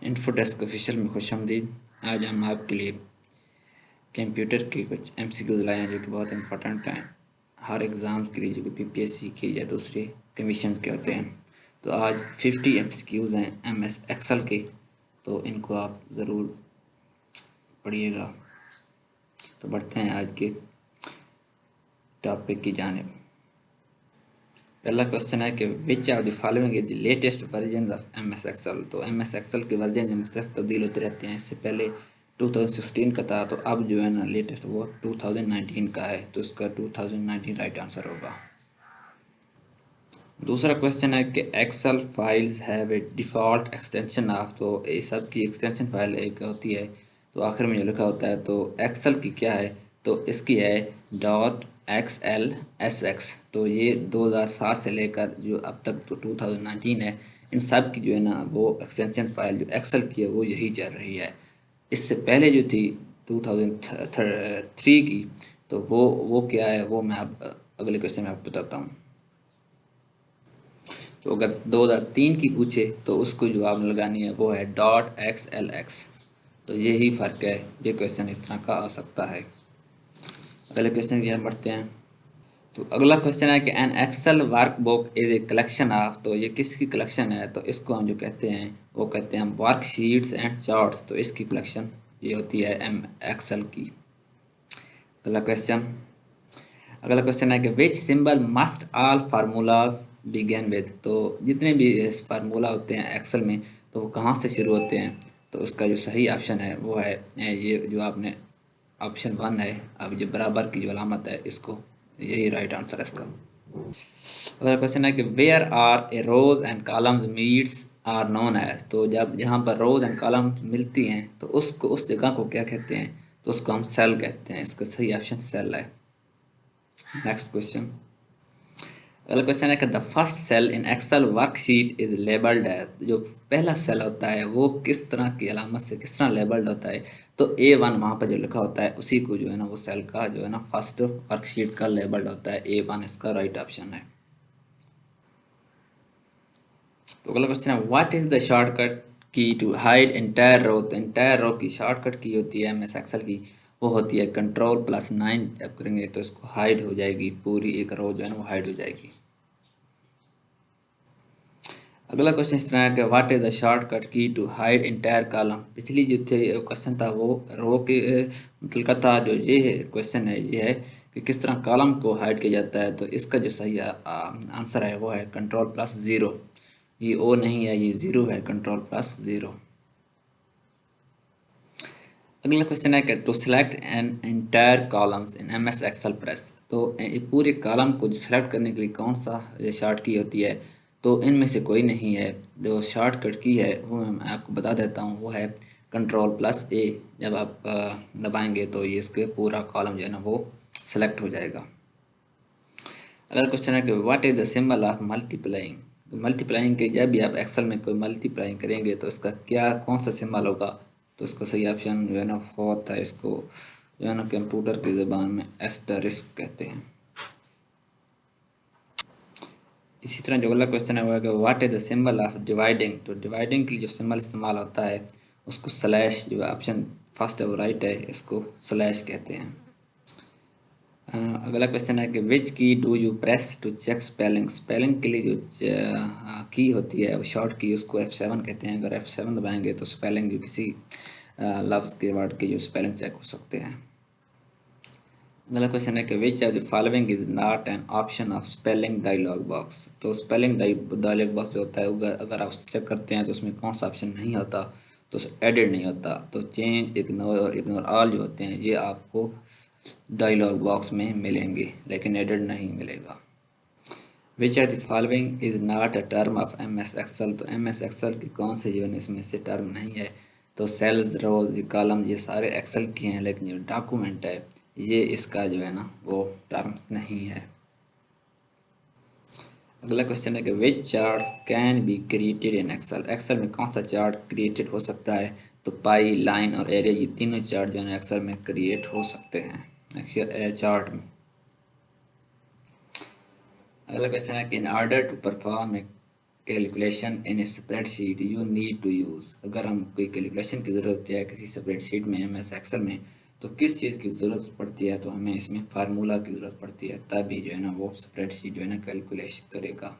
Infodesk official में खुशामदीद। आज हम आपके लिए कंप्यूटर के कुछ MCQs लाए हैं जो कि बहुत इंपॉर्टेंट हैं हर एग्ज़ाम्स के लिए, जो कि PPSC के या दूसरे कमीशन के होते हैं। तो आज 50 MCQs हैं MS एक्सेल के, तो इनको आप ज़रूर पढ़िएगा। तो बढ़ते हैं आज के टॉपिक की जानिब। पहला क्वेश्चन है कि which of the following is the latest version of MS Excel. तो MS एक्सेल के वर्जन जो मुख्तलिफ तब्दील होते रहते हैं। इससे पहले 2016 का था, तो अब जो है ना लेटेस्ट वो 2019 का है, तो इसका 2019 राइट आंसर होगा। दूसरा क्वेश्चन है कि Excel files have a default extension of. तो ये सब की एक्सटेंशन फाइल एक होती है, तो आखिर में जो लिखा होता है, तो एक्सेल की क्या है, तो इसकी है .xlsx। तो ये 2007 से लेकर जो अब तक तो 2019 है, इन सब की जो है ना वो एक्सटेंशन फाइल जो एक्सेल की है वो यही चल रही है। इससे पहले जो थी 2003 की, तो वो क्या है वो मैं अब अगले क्वेश्चन में आपको बताता हूँ। तो अगर 2003 की पूछे तो उसको जवाब लगानी है वो है .xlx। तो यही फ़र्क है, ये क्वेश्चन इस तरह का आ सकता है। अगले क्वेश्चन की तरफ बढ़ते हैं। तो अगला क्वेश्चन है कि an Excel workbook is a collection of. तो ये किसकी कलेक्शन है, तो इसको हम जो कहते हैं वो कहते हैं वर्कशीट्स एंड चार्ट्स। तो इसकी कलेक्शन ये होती है एक्सेल की। अगला क्वेश्चन है कि which symbol must all formulas begin with. तो जितने भी फार्मूला होते हैं एक्सेल में, तो वो कहाँ से शुरू होते हैं, तो उसका जो सही ऑप्शन है वो है ये जो आपने ऑप्शन 1 है। अब ये बराबर की जो अलामत है, इसको यही राइट आंसर है इसका। अगला क्वेश्चन है कि where are a rows and columns meets are known as. तो जब यहाँ पर रोज एंड कॉलम्स मिलती हैं तो उसको उस जगह को क्या कहते हैं, तो उसको हम सेल कहते हैं। इसका सही ऑप्शन सेल है। Next question. अगला क्वेश्चन है कि the first cell in Excel worksheet is labelled as. जो पहला सेल होता है वो किस तरह की अलामत से किस तरह लेबल्ड होता है, तो A1 वहाँ पर जो लिखा होता है उसी को जो है ना वो सेल का जो है ना फर्स्ट वर्कशीट का लेबल्ड होता है। A1 इसका राइट ऑप्शन है। तो अगला क्वेश्चन है व्हाट इज द शॉर्टकट की टू हाइड एंटायर रो। तो एंटायर रो की शॉर्टकट की होती है MS एक्सेल की, वो होती है Ctrl+9। जब करेंगे तो इसको हाइड हो जाएगी, पूरी एक रो जो है ना वो हाइड हो जाएगी। अगला क्वेश्चन इस तरह है कि व्हाट इज द शॉर्टकट की टू हाइड इंटायर कॉलम। पिछली जो थे क्वेश्चन था वो रो के मतलब का था, जो ये क्वेश्चन है ये है कि किस तरह कॉलम को हाइड किया जाता है। तो इसका जो सही आंसर है वो है Ctrl+0। ये ओ नहीं है, ये 0 है, Ctrl+0। अगला क्वेश्चन है कि to select an entire columns in MS Excel press. तो ये पूरे कॉलम को सेलेक्ट करने के लिए कौन सा शॉर्ट की होती है, तो इनमें से कोई नहीं है। जो शॉर्टकट की है वो मैं आपको बता देता हूँ, वो है Ctrl+A। जब आप दबाएंगे तो ये इसके पूरा कॉलम जो है ना वो सेलेक्ट हो जाएगा। अगला क्वेश्चन है कि what is the symbol of multiplying. Multiplying के जब भी आप एक्सेल में कोई मल्टीप्लाइंग करेंगे तो इसका क्या कौन सा सिंबल होगा, तो इसका सही ऑप्शन जो है ना 4 है। इसको जो है ना कंप्यूटर की ज़बान में एस्टरिस्क कहते हैं। इसी तरह जो अगला क्वेश्चन है वो है कि what is the symbol of dividing. तो डिवाइडिंग के लिए जो सिंबल इस्तेमाल होता है उसको स्लैश, जो ऑप्शन फर्स्ट है वो राइट है, इसको स्लैश कहते हैं। अगला क्वेश्चन है कि which key do you press to check spelling. Spelling के लिए जो की होती है वो शॉर्ट की, उसको F7 कहते हैं। अगर F7 दबाएंगे तो स्पेलिंग जो किसी लफ्ज़ के वर्ड के जो स्पेलिंग चेक हो सकते हैं। अगला क्वेश्चन है कि which of the following is not an option of spelling dialog box. तो स्पेलिंग डायलॉग बॉक्स जो होता है अगर आप चेक करते हैं तो उसमें कौन सा ऑप्शन नहीं होता, तो एडिट नहीं होता। तो चेंज, इग्नोर और इग्नोर ऑल जो होते हैं ये आपको डायलॉग बॉक्स में मिलेंगे, लेकिन एडिट नहीं मिलेगा। Which are the following is not a term of MS Excel. तो MS एक्सेल की कौन से जो है इसमें से टर्म नहीं है, तो सेल्स, रोज, कॉलम ये सारे एक्सेल के हैं, लेकिन जो डॉक्यूमेंट है ये इसका जो है ना वो टर्म नहीं है। अगला क्वेश्चन है कि which charts can be created in Excel. Excel में कौन सा चार्ट क्रिएटेड हो सकता है, तो पाई, लाइन और एरिया, ये तीनों चार्ट जो है एक्सेल में क्रिएट हो सकते हैं एक्सेल चार्ट में। अगला क्वेश्चन है कि in order to perform a calculation in spreadsheet you need to use. अगर हम कोई कैलकुलेशन की ज़रूरत होती है किसी स्प्रेडशीट में, MS एक्सेल में, तो किस चीज़ की ज़रूरत पड़ती है, तो हमें इसमें फार्मूला की ज़रूरत पड़ती है, तभी जो है ना वो स्प्रेडशीट जो है ना कैलकुलेशन करेगा।